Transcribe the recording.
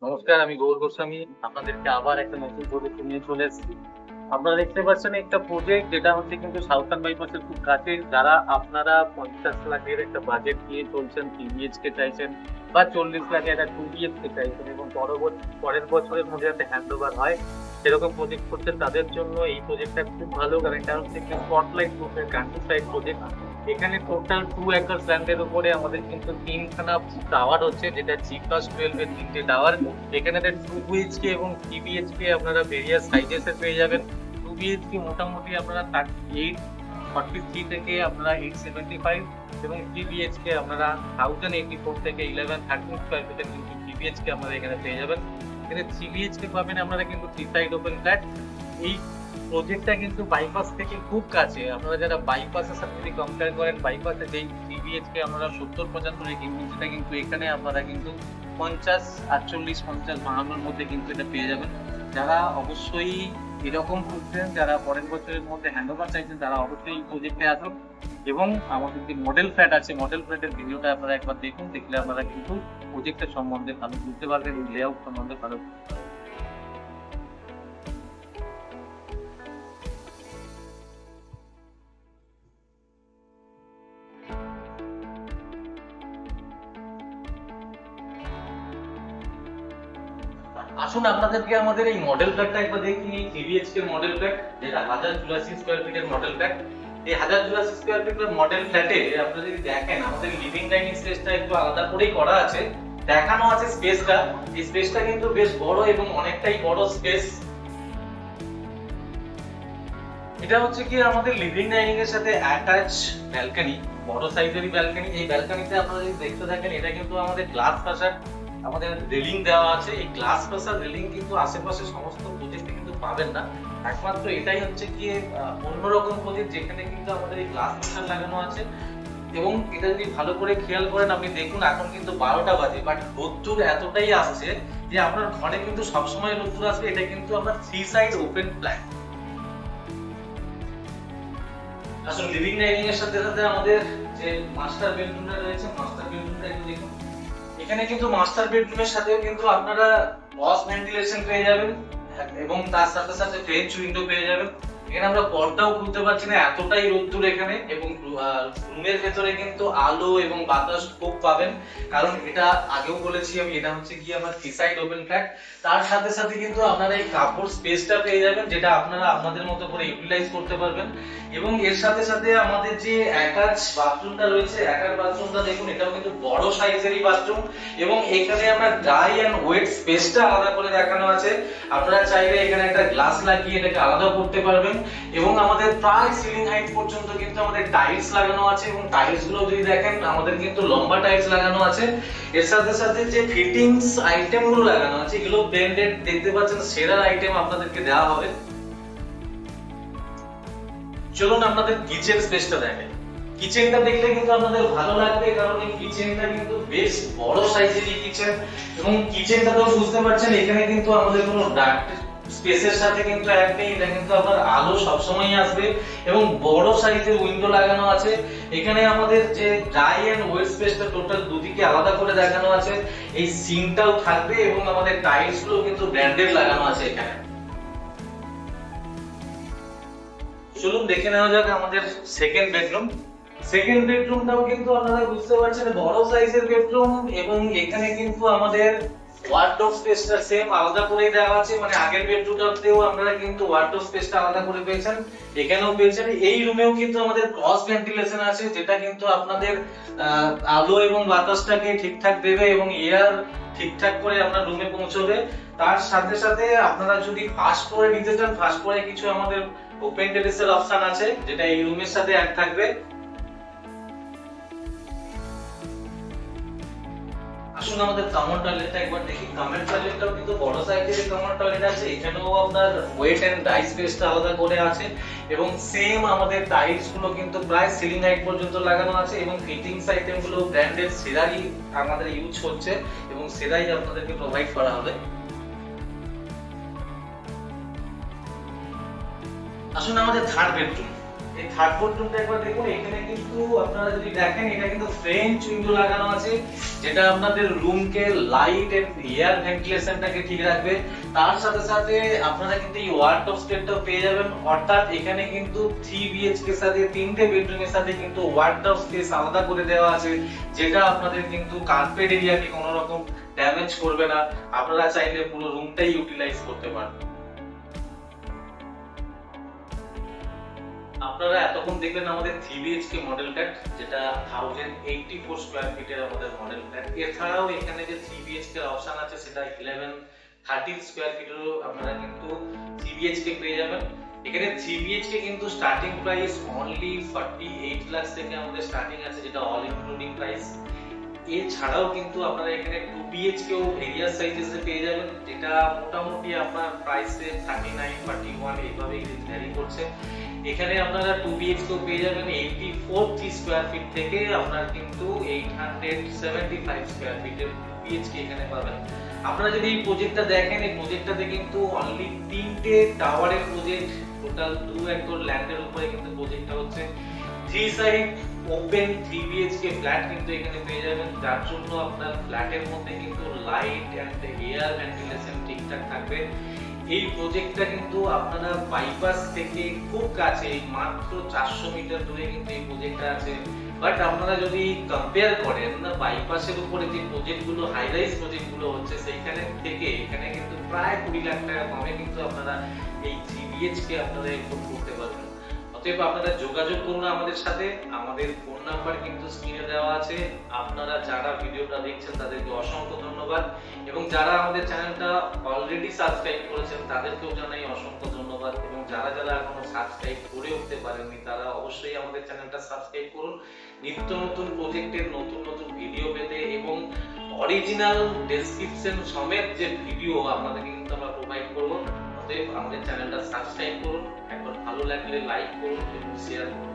নমস্কার, আমি গৌর গোস্বামী। আপনাদেরকে আবার একটা নতুন প্রজেক্ট নিয়ে চলে এসেছি। আপনারা দেখতে পাচ্ছেন একটা প্রজেক্ট যেটা হচ্ছে কিন্তু সাউথার্ন বাইপাসের খুব কাছে। যারা আপনারা 50 লাখের একটা বাজেট নিয়ে চলছেন, 3 BHK চাইছেন বা 40 লাখে একটা 2 BHK চাইছেন এবং পরের বছরের মধ্যে একটা হ্যান্ড ওভার হয়, সেরকম প্রজেক্ট করছেন, তাদের জন্য এই প্রজেক্টটা খুব ভালো। কারণ এটা হচ্ছে একটা স্পটলাইট গ্রুপের কান্ট্রি সাইড প্রজেক্ট। এখানে টোটাল 2 একর ল্যান্ডের উপরে আমাদের কিন্তু তিনখানা টাওয়ার হচ্ছে, যেটা জি+12 এর তিনটে টাওয়ার। এখানে 2 BHK এবং 3 BHK আপনারা ভেরিয়াস সাইজেস এর পেয়ে যাবেন। 2 BHK মোটামুটি আপনারা 843 থেকে আপনারা 875, এবং 3 BHK আপনারা 1084 থেকে 1113 স্কোয়ার ফিটের কিন্তু 3 BHK আপনারা এখানে পেয়ে যাবেন। এখানে 3 BHK পাবেন আপনারা কিন্তু 3 সাইড ওপেন ফ্ল্যাট। এই প্রজেক্টটা কিন্তু বাইপাস থেকে খুব কাছে। আপনারা যারা বাইপাসের সাথে যদি কম্পেয়ার করেন, বাইপাসে যেই 3 BHK আপনারা 70-75 কিনবেন, সেটা কিন্তু এখানে আপনারা কিন্তু 50, 48, 50, 52 মধ্যে কিন্তু এটা পেয়ে যাবেন। যারা অবশ্যই এরকম খুঁজছেন, যারা পরের বছরের মধ্যে হ্যান্ড ওভার চাইছেন, তারা অবশ্যই এই প্রজেক্টে আসুন। এবং আমাদের যে মডেল ফ্ল্যাট আছে, মডেল ফ্ল্যাটের ভিডিওটা আপনারা একবার দেখুন, দেখলে আপনারা কিন্তু প্রজেক্টের সম্বন্ধে ভালো বুঝতে পারবেন, লেআউট সম্বন্ধে ভালো বুঝতে পারবেন। আসুন আপনাদেরকে আমাদের এই মডেল ফ্ল্যাটটা একবার দেখি। 3 BHK মডেল ফ্ল্যাট, যেটা 1084 স্কোয়ার ফিটের মডেল ফ্ল্যাট। এই 1084 স্কোয়ার ফিটের মডেল ফ্ল্যাটে আপনারা যদি দেখেন, আমাদের লিভিং ডাইনিং স্পেসটা একটু আলাদা করেই করা আছে। দেখানো আছে স্পেসটা। এই স্পেসটা কিন্তু বেশ বড় এবং অনেকটাই বড় স্পেস। এটা হচ্ছে কি আমাদের লিভিং ডাইনিং এর সাথে অ্যাটাচ ব্যালকনি, বড় সাইজেরই ব্যালকনি। এই ব্যালকনিতে আপনারা যদি দেখতে থাকেন, এটা কিন্তু আমাদের গ্লাস ফাসার, আমাদের রেলিং দেওয়া আছে। এই গ্লাস ফাসার রেলিং কিন্তু আশেপাশে সমস্ত প্রজেক্টে কিন্তু পাবেন না। একমাত্র এটাই হচ্ছে কি অন্যরকম প্রজেক্ট, যেখানে কিন্তু আমাদের এই গ্লাস ফাসার লাগানো আছে। এবং এটা যদি ভালো করে খেয়াল করেন, আপনি দেখুন এখন কিন্তু 12টা বাজে, বাট রোদ্দুর এতটাই আসছে যে আপনার ঘরে কিন্তু সবসময় রোদ্দুর আসবে। এটা কিন্তু আপনার 3 সাইড ওপেন প্ল্যান। আসলে লিভিং ডাইনিং এর সাথে সাথে আমাদের যে মাস্টার বেডরুমটা রয়েছে, মাস্টার বেডরুমটা একটু দেখুন। এখানে কিন্তু মাস্টার বেডরুমের সাথেও কিন্তু আপনারা ক্রস ভেন্টিলেশন পেয়ে যাবেন এবং তার সাথে সাথে ফ্রেঞ্চ উইন্ডো পেয়ে যাবেন। এখানে আমরা পর্দাও খুলতে পারছি না, এতটাই রোদ্দুর এখানে। এবং রুমের ভেতরে কিন্তু আলো এবং বাতাস খুব পাবেন, কারণ এটা আগেও বলেছি আমি, এটা হচ্ছে কি আমার 3 সাইড ওপেন ফ্ল্যাট। তার সাথে সাথে কিন্তু আপনারা এই কাপড় স্পেসটা পেয়ে যাবেন, যেটা আপনারা আপনাদের মতো করে ইউটিলাইজ করতে পারবেন। এবং এর সাথে সাথে আমাদের যে অ্যাটাচ বাথরুমটা রয়েছে, অ্যাটাচ বাথরুমটা দেখুন, এটাও কিন্তু বড় সাইজেরই বাথরুম। এবং এখানে আমরা ড্রাই এন্ড ওয়েট স্পেসটা আলাদা করে দেখানো আছে। আপনারা চাইলে এখানে একটা গ্লাস লাগিয়ে এটাকে আলাদা করতে পারবেন। এবং আমাদের প্রায় সিলিং হাইট পর্যন্ত কিন্তু আমাদের টাইলস লাগানো আছে, এবং টাইলস গুলো যদি দেখেন, আমাদের কিন্তু লম্বা টাইলস লাগানো আছে। এর সাথে সাথে যে ফিটিংস আইটেম গুলো লাগানো আছে, এগুলো ব্র্যান্ডেড, দেখতে পাচ্ছেন সেরা আইটেম আপনাদেরকে দেওয়া হবে। চলুন আপনাদের কিচেন স্পেসটা দেখেন। কিচেনটা দেখলে কিন্তু আপনাদের ভালো লাগবে, কারণ এই কিচেনটা কিন্তু বেশ বড় সাইজেরই কিচেন। এবং কিচেনটা তো বুঝতে পারছেন, এখানে কিন্তু আমাদের কোনো ডার্ক স্পেসের সাথে কিন্তু এক নেই। এটা কিন্তু আপনার আলো সবসময় আসবে, এবং বড় সাইজের উইন্ডো লাগানো আছে। এখানে আমাদের যে ড্রাই এন্ড ওয়েট স্পেসটা টোটাল দুদিকে আলাদা করে দেখানো আছে। এই সিঙ্কটাও থাকবে, এবং আমাদের টাইলস গুলো কিন্তু ব্র্যান্ডেড লাগানো আছে এখানে। চলুন দেখে নেওয়া যাক আমাদের সেকেন্ড বেডরুম। সেকেন্ড বেডরুমটাও কিন্তু আপনারা বুঝতে পারছেন বড় সাইজের বেডরুম। এবং এখানে কিন্তু আমাদের ওয়ার্ডরোব স্পেসটা সেম আলাদা করেই দেওয়া আছে। মানে আগের বেডরুমটাতেও আপনারা কিন্তু ওয়ার্ডরোব স্পেসটা আলাদা করে পেয়েছেন, এখানেও পেয়েছেন। এই রুমেও কিন্তু আমাদের ক্রস ভেন্টিলেশন আছে, যেটা কিন্তু আপনাদের আলো এবং বাতাসটাকে ঠিকঠাক দেবে এবং এয়ার ঠিকঠাক করে আপনার রুমে পৌঁছবে। তার সাথে সাথে আপনারা যদি ফার্স্ট ফ্লোরে নিতে চান, ফার্স্ট ফ্লোরে কিছু আমাদের ওপেন টেরেসের অপশন আছে, যেটা এই রুমের সাথে অ্যাড থাকবে। আসুন আমাদের কমন টয়লেটটা একবার দেখি। কমন টয়লেটটাও কিন্তু বড় সাইজের কমন টয়লেট আছে। এখানেও আপনার ওয়েট এন্ড ড্রাই স্পেসটা আলাদা করে আছে। এবং সেম আমাদের টাইলস গুলো কিন্তু প্রায় সিলিং হাইট পর্যন্ত লাগানো আছে। এবং ফিটিংস আইটেম গুলো ব্র্যান্ডেড সেরাই আমাদের ইউজ হচ্ছে, এবং সেরাই আপনাদেরকে প্রোভাইড করা হবে। আসুন আমাদের থার্ড বেডরুম। এই থার্ড বেডরুমটা একবার দেখুন, এখানে কিন্তু আপনারা যদি দেখেন এটা কিন্তু ফ্রেঞ্চ উইন্ডো লাগানো আছে, যেটা আপনাদের রুমকে লাইট এন্ড এয়ার ভেন্টিলেশনটাকে ঠিক রাখবে। তার সাথে সাথে আপনারা কিন্তু এই ওয়ার্ডরোব স্পেসটাও পেয়ে যাবেন, অর্থাৎ এখানে কিন্তু 3 বিএইচকে এর সাথে 3টে বেডরুমের সাথে কিন্তু ওয়ার্ডরোব স্পেস আলাদা করে দেওয়া আছে, যেটা আপনাদের কিন্তু কার্পেট এরিয়াকে কোনো রকম ড্যামেজ করবে না। আপনারা চাইলে পুরো রুমটাই ইউটিলাইজ করতে পারবেন। আপনারা এতক্ষণ দেখলেন আমাদের 3 বিএইচকে মডেল ফ্ল্যাট, যেটা 1084 স্কয়ার ফিটের আমাদের মডেল ফ্ল্যাট। এছাড়াও এখানে যে 3 বিএইচকে এর অপশন আছে সেটা 1113 স্কয়ার ফিটেরও আপনারা কিন্তু 3 বিএইচকে পেয়ে যাবেন। এখানে 3 বিএইচকে কিন্তু স্টার্টিং প্রাইস অনলি 48 লাখ থেকে আমাদের স্টার্টিং আছে, যেটা অল ইনক্লুডিং প্রাইস। এছাড়াও কিন্তু আপনারা এখানে 2 বিএইচকে ও ভেরিয়াস সাইজেসে পেয়ে যাবেন, যেটা মোটামুটি আপনার প্রাইসে 39 41 এইভাবে ভ্যারি করছে। এখানে আপনারা 2 বিএইচকে ও পেয়ে যাবেন 84 স্কয়ার ফিট থেকে আপনারা কিন্তু 875 স্কয়ার ফিটের বিএইচকে এখানে পাবেন। আপনারা যদি এই প্রজেক্টটা দেখেন, এই প্রজেক্টটাতে কিন্তু অনলি 3টে টাওয়ারের প্রজেক্ট, টোটাল 2 একর ল্যান্ডের উপরে কিন্তু প্রজেক্টটা হচ্ছে। 3 সাইড ওপেন 3 বিএইচকে ফ্ল্যাট কিন্তু এখানে পেয়ে যাবেন, যার জন্য আপনার ফ্ল্যাটের মধ্যে কিন্তু লাইট এন্ড এয়ার ভেন্টিলেশন ঠিকঠাক থাকবে। এই প্রজেক্টটা কিন্তু আপনারা বাইপাস থেকে খুব কাছে, মাত্র 400 মিটার দূরে কিন্তু এই প্রজেক্টটা আছে। বাট আপনারা যদি কম্পেয়ার করেন না বাইপাসের উপরে যে প্রজেক্টগুলো হাই রাইজ প্রজেক্টগুলো হচ্ছে, সেইখানে থেকে এখানে কিন্তু প্রায় 20 লাখ টাকা কমে কিন্তু আপনারা এই 3 বিএইচকে আপনারা এফোর্ড করতে পারবেন। অতএব আপনারা যোগাযোগ করুন আমাদের সাথে, আমাদের ফোন নাম্বার কিন্তু স্ক্রিনে দেওয়া আছে। আপনারা যারা ভিডিওটা দেখছেন তাদেরকে অসংখ্য ধন্যবাদ, এবং যারা আমাদের চ্যানেলটা অলরেডি সাবস্ক্রাইব করেছেন তাদেরকেও জানাই অসংখ্য ধন্যবাদ, এবং যারা যারা এখনো সাবস্ক্রাইব করে উঠতে পারেননি তারা অবশ্যই আমাদের চ্যানেলটা সাবস্ক্রাইব করুন নিত্য নতুন প্রজেক্টের নতুন নতুন ভিডিও পেতে, এবং অরিজিনাল ডেসক্রিপশন সমেত যে ভিডিও আপনাদেরকে কিন্তু আমরা প্রোভাইড করব। অতএব আমাদের চ্যানেলটা সাবস্ক্রাইব করুন, একবার ভালো লাগলে লাইক করুন এবং শেয়ার করুন।